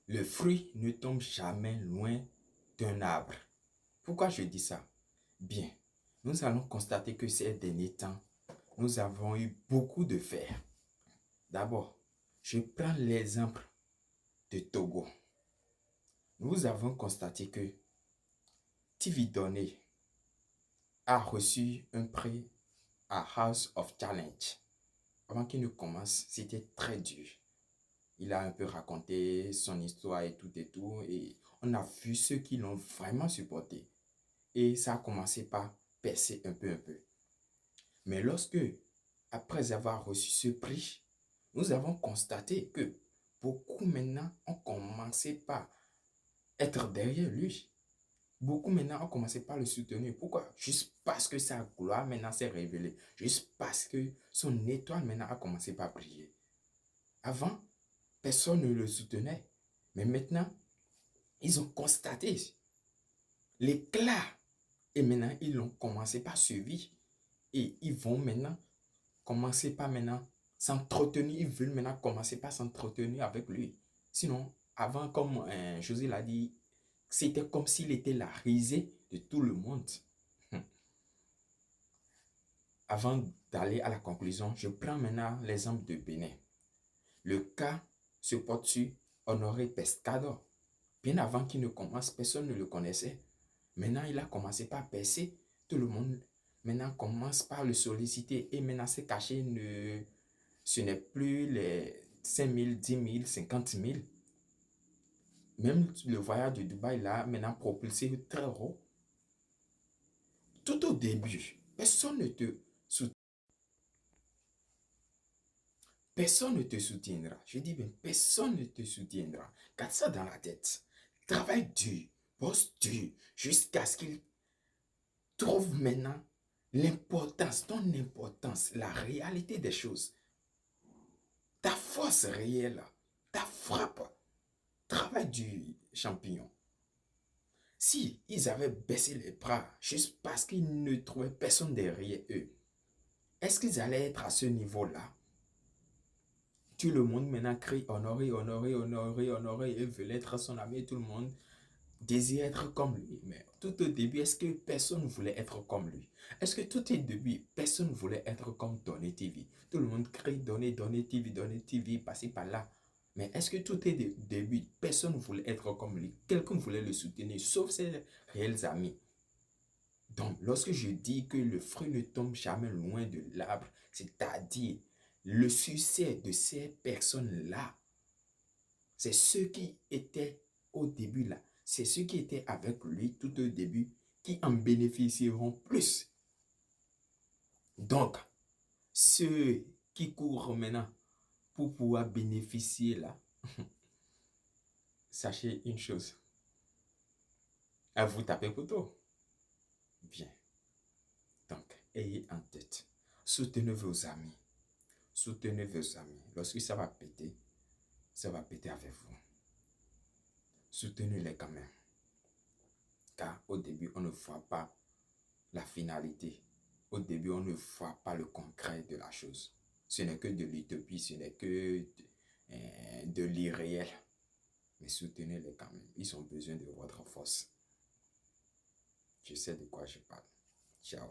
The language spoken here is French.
Le fruit ne tombe jamais loin d'un arbre. Pourquoi je dis ça? Bien, nous allons constater que ces derniers temps, nous avons eu beaucoup de fer. D'abord, je prends l'exemple de Togo. Nous avons constaté que TV Donné a reçu un prix à House of Challenge. Avant qu'il ne commence, c'était très dur. Il a un peu raconté son histoire et tout et on a vu ceux qui l'ont vraiment supporté. Et ça a commencé par percer un peu. Mais lorsque, après avoir reçu ce prix, nous avons constaté que beaucoup maintenant ont commencé par être derrière lui. Beaucoup maintenant ont commencé par le soutenir. Pourquoi? Juste parce que sa gloire maintenant s'est révélée. Juste parce que son étoile maintenant a commencé par briller. Avant, personne ne le soutenait. Mais maintenant, ils ont constaté l'éclat. Et maintenant, ils ont commencé par suivre. Et ils vont maintenant commencer par maintenant s'entretenir. Ils veulent maintenant commencer par s'entretenir avec lui. Sinon, avant, comme José l'a dit, c'était comme s'il était la risée de tout le monde. Avant d'aller à la conclusion, je prends maintenant l'exemple de Bénin. Le cas se porte sur Honoré Pescador. Bien avant qu'il ne commence, personne ne le connaissait. Maintenant, il a commencé par percer. Tout le monde maintenant commence par le solliciter. Et maintenant, ses cachets, ce n'est plus les 5 000, 10 000, 50 000. Même le voyage de Dubaï, là, maintenant propulsé très haut. Tout au début, personne ne te soutient. Personne ne te soutiendra. Je dis bien, personne ne te soutiendra. Garde ça dans la tête. Travaille dur, bosse dur, jusqu'à ce qu'il trouve maintenant l'importance, ton importance, la réalité des choses. Ta force réelle, ta frappe. Travaille dur, champion. Si ils avaient baissé les bras juste parce qu'ils ne trouvaient personne derrière eux, est-ce qu'ils allaient être à ce niveau-là? Tout le monde maintenant crie honoré, honoré, honoré, honoré et veut être son ami. Tout le monde désire être comme lui. Mais tout au début, est-ce que personne voulait être comme lui? Est-ce que tout au début, personne voulait être comme Donné TV? Tout le monde crie Donné, Donné TV, passez par là. Mais est-ce que tout au début, personne voulait être comme lui? Quelqu'un voulait le soutenir, sauf ses réels amis. Donc, lorsque je dis que le fruit ne tombe jamais loin de l'arbre, c'est-à-dire le succès de ces personnes-là, c'est ceux qui étaient au début là, c'est ceux qui étaient avec lui tout au début qui en bénéficieront plus. Donc, ceux qui courent maintenant pour pouvoir bénéficier là, sachez une chose, à vous taper couteau. Bien. Donc, ayez en tête, soutenez vos amis. Soutenez vos amis. Lorsque ça va péter avec vous. Soutenez-les quand même. Car au début, on ne voit pas la finalité. Au début, on ne voit pas le concret de la chose. Ce n'est que de l'utopie, ce n'est que de l'irréel. Mais soutenez-les quand même. Ils ont besoin de votre force. Je sais de quoi je parle. Ciao.